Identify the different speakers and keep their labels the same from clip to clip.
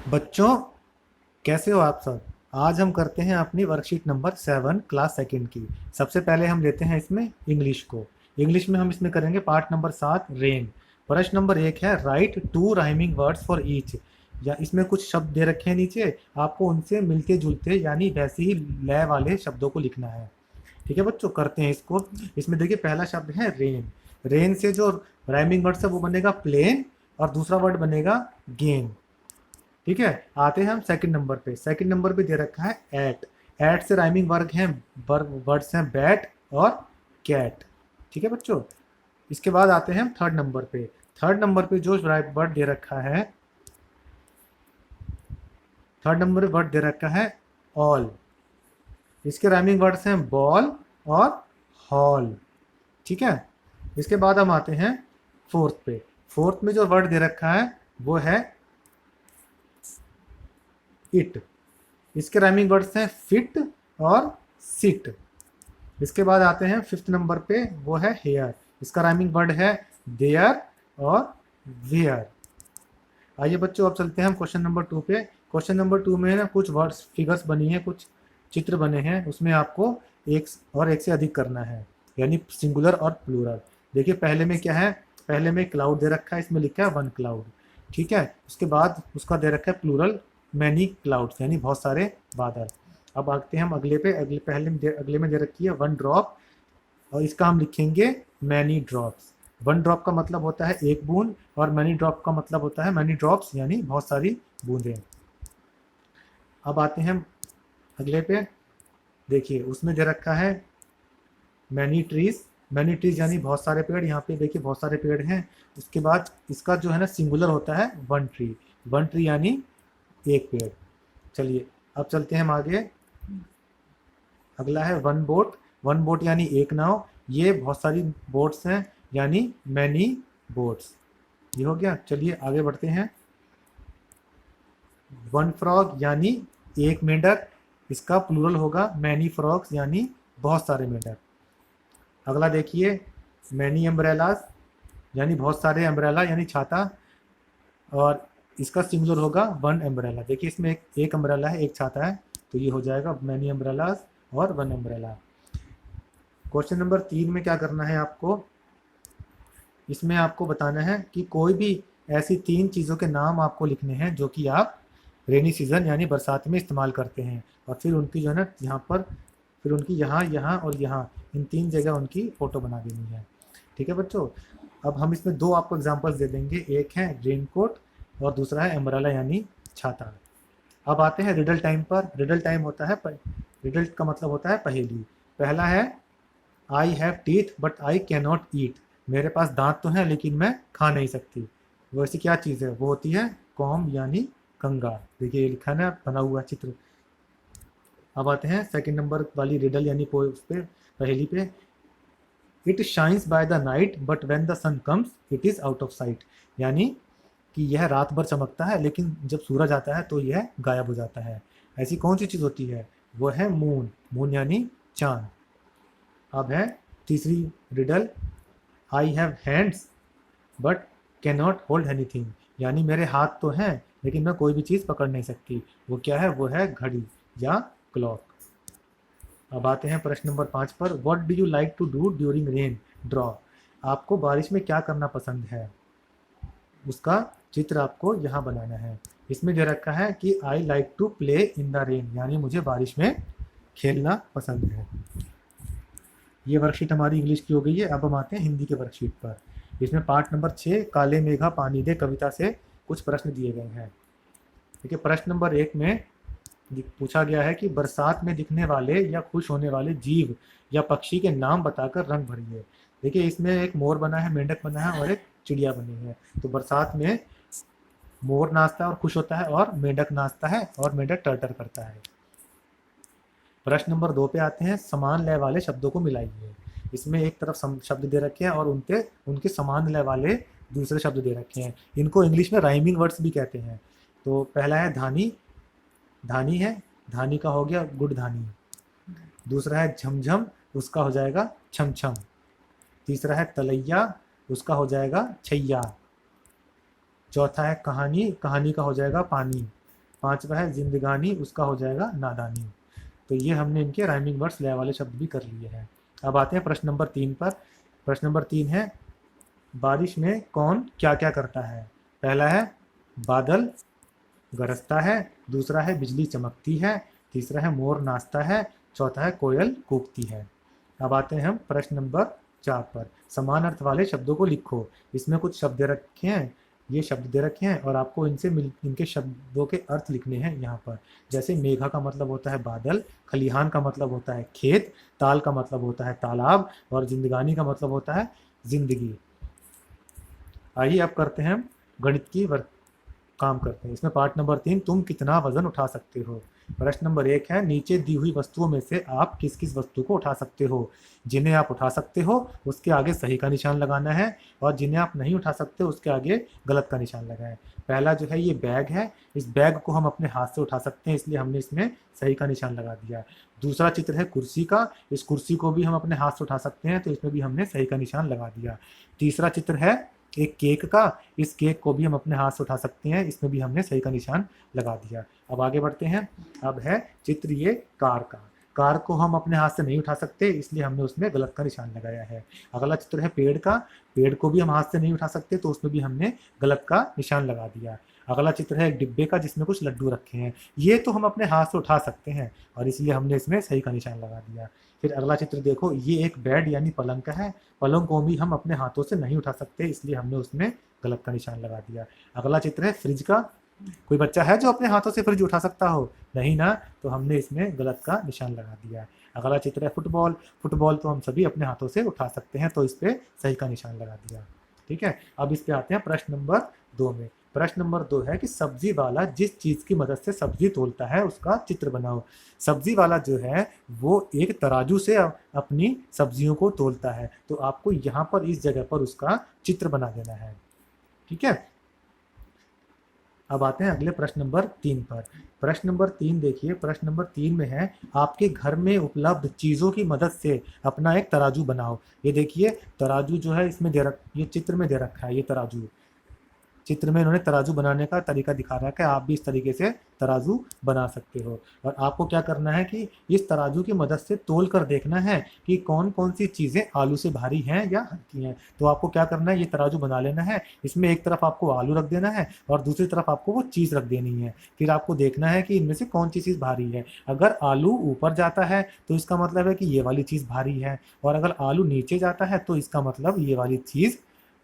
Speaker 1: बच्चों, कैसे हो आप सब। आज हम करते हैं अपनी वर्कशीट नंबर 7 क्लास सेकंड की। सबसे पहले हम लेते हैं इसमें इंग्लिश को। इंग्लिश में हम इसमें करेंगे पार्ट नंबर 7 रेन। प्रश्न नंबर 1 है write to rhyming words for each. या इसमें कुछ शब्द दे रखे हैं नीचे, आपको उनसे मिलते जुलते यानी वैसे ही लय वाले शब्दों को लिखना है। ठीक है बच्चों, करते हैं इसको। इसमें देखिए पहला शब्द है रेन। रेन से जो राइमिंग वर्ड है वो बनेगा प्लेन, और दूसरा वर्ड बनेगा गेन। ठीक है, आते हैं हम सेकंड नंबर पे। सेकंड नंबर पे दे रखा है एट। एट से राइमिंग वर्ग हैं, वर्ड्स हैं बैट और कैट। ठीक है बच्चों, इसके बाद आते हैं हम थर्ड नंबर पे। थर्ड नंबर पे जो वर्ड दे रखा है, थर्ड नंबर पे वर्ड दे रखा है ऑल। इसके राइमिंग वर्ड्स हैं बॉल और हॉल। ठीक है, इसके बाद हम आते हैं फोर्थ पे। फोर्थ में जो वर्ड दे रखा है वो है इट। इसके राइमिंग वर्ड्स हैं फिट और सिट। इसके बाद आते हैं फिफ्थ नंबर पे, वो है हेयर। इसका राइमिंग वर्ड है देयर और वेयर। आइए बच्चों, अब चलते हैं हम क्वेश्चन नंबर 2 पे। क्वेश्चन नंबर 2 में ना कुछ वर्ड्स फिगर्स बनी है, कुछ चित्र बने हैं, उसमें आपको एक और एक से अधिक करना है, यानी सिंगुलर और प्लूरल। देखिए पहले में क्या है, पहले में क्लाउड दे रखा है, इसमें लिखा है वन क्लाउड। ठीक है, उसके बाद उसका दे रखा है प्लूरल मैनी क्लाउड्स, यानी बहुत सारे बादल। अब आते हैं हम अगले पे। अगले में दे रखी है वन ड्रॉप, और इसका हम लिखेंगे मैनी ड्रॉप्स। वन ड्रॉप का मतलब होता है एक बूंद, और मैनी ड्रॉप का मतलब होता है मैनी ड्रॉप्स, यानी बहुत सारी बूंदें। अब आते हैं हम अगले पे। देखिए उसमें दे रखा है मैनी ट्रीज। मैनी ट्रीज यानी बहुत सारे पेड़। यहाँ पे देखिए बहुत सारे पेड़ हैं। उसके बाद इसका जो है ना सिंगुलर होता है वन ट्री। वन ट्री यानी एक पेड़। चलिए अब चलते हैं हम आगे। अगला है वन बोट। वन बोट यानी एक नाव। ये बहुत सारी बोट्स हैं, यानी मैनी बोट्स। ये हो गया। चलिए आगे बढ़ते हैं। वन फ्रॉग यानी एक मेंढक। इसका प्लूरल होगा मैनी फ्रॉग्स, यानी बहुत सारे मेंढक। अगला देखिए मैनी अम्ब्रेलास, यानी बहुत सारे अम्ब्रेला यानी छाता, और इसका सिंगुलर होगा वन अम्ब्रेला। देखिए इसमें एक अम्ब्रेला है, एक छाता है, तो ये हो जाएगा मैनी अम्ब्रेलास और वन अम्ब्रेला। क्वेश्चन नंबर 3 में क्या करना है आपको, इसमें आपको बताना है कि कोई भी ऐसी 3 चीज़ों के नाम आपको लिखने हैं जो कि आप रेनी सीजन यानी बरसात में इस्तेमाल करते हैं, और फिर उनकी जो है ना यहाँ पर, फिर उनकी यहाँ यहाँ और यहाँ, इन 3 जगह उनकी फ़ोटो बना देनी है। ठीक है बच्चों, अब हम इसमें 2 आपको एग्जांपल्स दे देंगे। एक है रेनकोट और दूसरा है अम्ब्रेला यानी छाता। अब आते हैं रिडल टाइम पर। रिडल टाइम होता है, रिडल का मतलब होता है पहेली। पहला है I have teeth but I can not eat. मेरे पास दांत तो हैं लेकिन मैं खा नहीं सकती। वो ऐसी क्या चीज़ है, वो होती है कॉम यानी कंगा। देखिए ये लिखा है ना, बना हुआ चित्र। अब आते हैं सेकंड नंबर वाली रिडल यानी उस पे, पहेली पे। It shines by the night but when the sun comes it is out of sight. यानी कि यह रात भर चमकता है, लेकिन जब सूरज आता है तो यह गायब हो जाता है। ऐसी कौन सी चीज़ होती है, वो है मून। मून यानी चांद। अब है तीसरी riddle. I have hands but can not hold anything. यानी मेरे हाथ तो हैं लेकिन मैं कोई भी चीज़ पकड़ नहीं सकती। वो क्या है, वो है घड़ी या क्लॉक। अब आते हैं प्रश्न नंबर 5 पर। What do you like to do during rain, draw. आपको बारिश में क्या करना पसंद है, उसका चित्र आपको यहाँ बनाना है। इसमें दे रखा है कि I like to play in the rain, यानी मुझे बारिश में खेलना पसंद है। ये वर्कशीट हमारी इंग्लिश की हो गई है। अब हम आते हैं हिंदी के वर्कशीट पर। इसमें पार्ट नंबर 6 काले मेघा पानी दे कविता से कुछ प्रश्न दिए गए हैं। देखिए प्रश्न नंबर 1 में पूछा गया है कि बरसात में दिखने वाले या खुश होने वाले जीव या पक्षी के नाम बताकर रंग भरिए। देखिए इसमें एक मोर बना है, मेंढक बना है और एक चिड़िया बनी है। तो बरसात में मोर नाचता है और खुश होता है, और मेंढक नाचता है और मेंढक टर करता है। प्रश्न नंबर 2 पे आते हैं, समान लय वाले शब्दों को मिलाइए। इसमें एक तरफ शब्द दे रखे हैं और उनके उनके समान लय वाले दूसरे शब्द दे रखे हैं। इनको इंग्लिश में राइमिंग वर्ड्स भी कहते हैं। तो पहला है धानी। धानी है, धानी का हो गया गुड़ धानी। दूसरा है झमझम, उसका हो जाएगा छमछम। तीसरा है तलैया, उसका हो जाएगा छैया। चौथा है कहानी, कहानी का हो जाएगा पानी। पांचवा है जिंदगानी, उसका हो जाएगा नादानी। तो ये हमने इनके राइमिंग वर्ड्स लय वाले शब्द भी कर लिए हैं। अब आते हैं प्रश्न नंबर 3 पर। प्रश्न नंबर 3 है बारिश में कौन क्या क्या करता है। पहला है बादल गरजता है, दूसरा है बिजली चमकती है, तीसरा है मोर नाचता है, चौथा है कोयल कूकती है। अब आते हैं हम प्रश्न नंबर 4 पर। समान अर्थ वाले शब्दों को लिखो। इसमें कुछ शब्द दे रखे हैं, ये शब्द दे रखे हैं और आपको इनके शब्दों के अर्थ लिखने हैं यहाँ पर। जैसे मेघा का मतलब होता है बादल, खलिहान का मतलब होता है खेत, ताल का मतलब होता है तालाब और जिंदगानी का मतलब होता है जिंदगी। आइए अब करते हैं गणित की काम करते हैं। इसमें पार्ट नंबर 3, तुम कितना वजन उठा सकते हो। प्रश्न नंबर 1 है नीचे दी हुई वस्तुओं में से आप किस किस वस्तु को उठा सकते हो। जिन्हें आप उठा सकते हो उसके आगे सही का निशान लगाना है और जिन्हें आप नहीं उठा सकते उसके आगे गलत का निशान लगाएं। पहला जो है ये बैग है, इस बैग को हम अपने हाथ से उठा सकते हैं इसलिए हमने इसमें सही का निशान लगा दिया। दूसरा चित्र है कुर्सी का, इस कुर्सी को भी हम अपने हाथ से उठा सकते हैं तो इसमें भी हमने सही का निशान लगा दिया। तीसरा चित्र है एक केक का, इस केक को भी हम अपने हाथ से उठा सकते हैं, इसमें भी हमने सही का निशान लगा दिया। अब आगे बढ़ते हैं। अब है चित्र ये कार का, कार को हम अपने हाथ से नहीं उठा सकते इसलिए हमने उसमें गलत का निशान लगाया है। अगला चित्र है पेड़ का, पेड़ को भी हम हाथ से नहीं उठा सकते तो उसमें भी हमने गलत का निशान लगा दिया। अगला चित्र है एक डिब्बे का जिसमें कुछ लड्डू रखे हैं, ये तो हम अपने हाथ से उठा सकते हैं और इसलिए हमने इसमें सही का निशान लगा दिया। फिर अगला चित्र देखो, ये एक बेड यानी पलंग का है, पलंग को भी हम अपने हाथों से नहीं उठा सकते इसलिए हमने उसमें गलत का निशान लगा दिया। अगला चित्र है फ्रिज का, कोई बच्चा है जो अपने हाथों से फ्रिज उठा सकता हो, नहीं ना, तो हमने इसमें गलत का निशान लगा दिया। अगला चित्र है फुटबॉल, फुटबॉल तो हम सभी अपने हाथों से उठा सकते हैं तो इस पर सही का निशान लगा दिया। ठीक है, अब इस पे आते हैं प्रश्न नंबर 2 में। प्रश्न नंबर 2 है कि सब्जी वाला जिस चीज की मदद से सब्जी तोलता है उसका चित्र बनाओ। सब्जी वाला जो है वो एक तराजू से अपनी सब्जियों को तोलता है, तो आपको यहाँ पर इस जगह पर उसका चित्र बना देना है। ठीक है, अब आते हैं अगले प्रश्न नंबर 3 पर। प्रश्न नंबर 3 देखिए, प्रश्न नंबर 3 में है आपके घर में उपलब्ध चीज़ों की मदद से अपना एक तराजू बनाओ। ये देखिए तराजू जो है इसमें ये चित्र में दे रखा है, ये तराजू चित्र में इन्होंने तराजू बनाने का तरीका दिखा रखा है, आप भी इस तरीके से तराजू बना सकते हो। और आपको क्या करना है कि इस तराजू की मदद से तोल कर देखना है कि कौन कौन सी चीज़ें आलू से भारी हैं या हल्की हैं। तो आपको क्या करना है, ये तराजू बना लेना है, इसमें एक तरफ आपको आलू रख देना है और दूसरी तरफ आपको वो चीज़ रख देनी है। फिर आपको देखना है कि इनमें से कौन सी चीज़ भारी है। अगर आलू ऊपर जाता है तो इसका मतलब है कि ये वाली चीज़ भारी है, और अगर आलू नीचे जाता है तो इसका मतलब ये वाली चीज़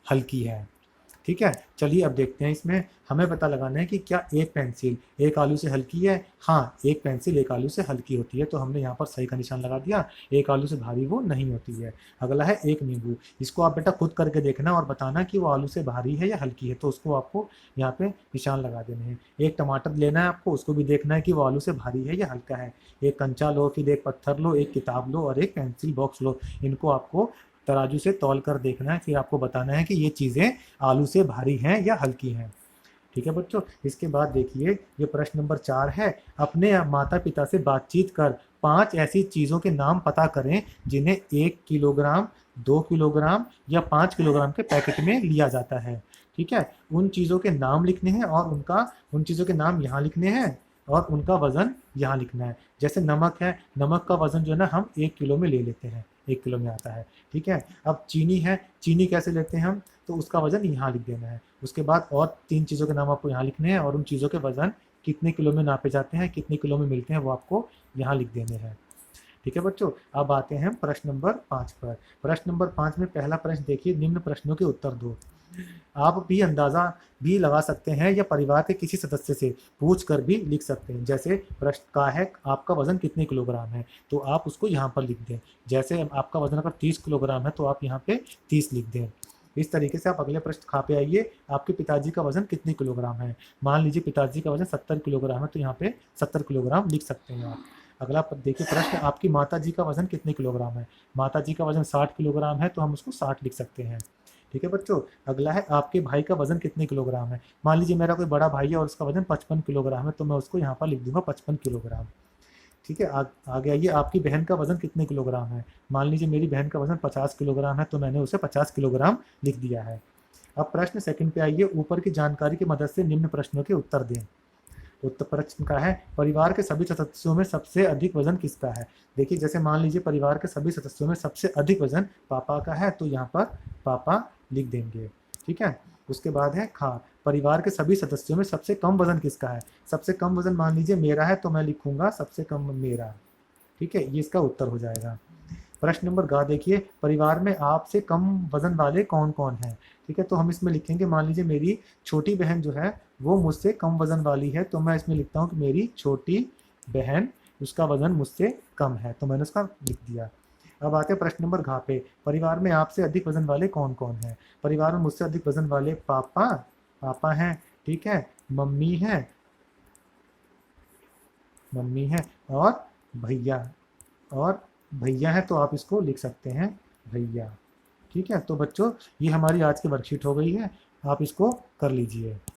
Speaker 1: हल्की है। ठीक है, चलिए अब देखते हैं। इसमें हमें पता लगाना है कि क्या एक पेंसिल एक आलू से हल्की है। हाँ, एक पेंसिल एक आलू से हल्की होती है, तो हमने यहाँ पर सही का निशान लगा दिया। एक आलू से भारी वो नहीं होती है। अगला है एक नींबू, इसको आप बेटा खुद करके देखना और बताना कि वो आलू से भारी है या हल्की है, तो उसको आपको यहाँ पे निशान लगा देने हैं। एक टमाटर लेना है आपको, उसको भी देखना है कि वो आलू से भारी है या हल्का है। एक कंचा लो, फिर एक पत्थर लो, एक किताब लो और एक पेंसिल बॉक्स लो, इनको आपको तराजू से तौल कर देखना है, फिर आपको बताना है कि ये चीज़ें आलू से भारी हैं या हल्की हैं। ठीक है बच्चों, इसके बाद देखिए ये प्रश्न नंबर 4 है, अपने माता पिता से बातचीत कर 5 ऐसी चीज़ों के नाम पता करें जिन्हें 1 किलोग्राम, 2 किलोग्राम या 5 किलोग्राम के पैकेट में लिया जाता है। ठीक है, उन चीज़ों के नाम लिखने हैं और उन चीज़ों के नाम यहाँ लिखने हैं और उनका वजन यहाँ लिखना है। जैसे नमक है, नमक का वजन जो है ना हम 1 किलो में ले लेते हैं, 1 किलो में आता है। ठीक है, अब चीनी है, चीनी कैसे लेते हैं हम, तो उसका वजन यहाँ लिख देना है। उसके बाद और 3 चीज़ों के नाम आपको यहाँ लिखने हैं और उन चीज़ों के वजन कितने किलो में नापे जाते हैं, कितने किलो में मिलते हैं, वो आपको यहाँ लिख देने हैं। ठीक है बच्चों, अब आते हैं प्रश्न नंबर 5 पर। प्रश्न नंबर 5 में पहला प्रश्न देखिए, निम्न प्रश्नों के उत्तर दो। आप भी अंदाज़ा भी लगा सकते हैं या परिवार के किसी सदस्य से पूछ कर भी लिख सकते हैं। जैसे प्रश्न का है आपका वजन कितने किलोग्राम है, तो आप उसको यहाँ पर लिख दें। जैसे आपका वजन अगर 30 किलोग्राम है तो आप यहाँ पे 30 लिख दें। इस तरीके से आप अगले प्रश्न खा पे आइए, आपके पिताजी का वजन कितने किलोग्राम है। मान लीजिए पिताजी का वजन 70 किलोग्राम है तो यहाँ पे 70 किलोग्राम लिख सकते हैं आप। अगला देखिए प्रश्न, आपकी माता जी का वजन कितने किलोग्राम है। माता जी का वजन 60 किलोग्राम है तो हम उसको 60 लिख सकते हैं। ठीक है बच्चों, अगला है आपके भाई का वजन कितने किलोग्राम है। मान लीजिए मेरा कोई बड़ा भाई है और उसका वजन 55 किलोग्राम है तो मैं उसको यहाँ पर लिख दूंगा 55 किलोग्राम। ठीक है, आगे आइए, आपकी बहन का वजन कितने किलोग्राम है। मान लीजिए मेरी बहन का वजन 50 किलोग्राम है तो मैंने उसे 50 किलोग्राम लिख दिया है। अब प्रश्न सेकंड पे आइए, ऊपर की जानकारी की मदद से निम्न प्रश्नों के उत्तर दें। उत्तर प्रश्न का है परिवार के सभी सदस्यों में सबसे अधिक वजन किसका है। देखिए जैसे मान लीजिए परिवार के सभी सदस्यों में सबसे अधिक वजन पापा का है, तो यहाँ पर पापा लिख देंगे। ठीक है, उसके बाद है खा, परिवार के सभी सदस्यों में सबसे कम वजन किसका है। सबसे कम वजन मान लीजिए मेरा है, तो मैं लिखूंगा सबसे कम मेरा। ठीक है, ये इसका उत्तर हो जाएगा। प्रश्न नंबर गा देखिए, परिवार में आपसे कम वजन वाले कौन कौन हैं। ठीक है, तो हम इसमें लिखेंगे मान लीजिए मेरी छोटी बहन जो है वो मुझसे कम वजन वाली है, तो मैं इसमें लिखता हूँ कि मेरी छोटी बहन, उसका वजन मुझसे कम है, तो मैंने उसका लिख दिया। अब आते हैं प्रश्न नंबर घा पे, परिवार में आपसे अधिक वजन वाले कौन कौन हैं। परिवार में मुझसे अधिक वजन वाले पापा, पापा हैं। ठीक है, मम्मी है, मम्मी है, और भैया, और भैया है, तो आप इसको लिख सकते हैं भैया। ठीक है, तो बच्चों ये हमारी आज की वर्कशीट हो गई है, आप इसको कर लीजिए।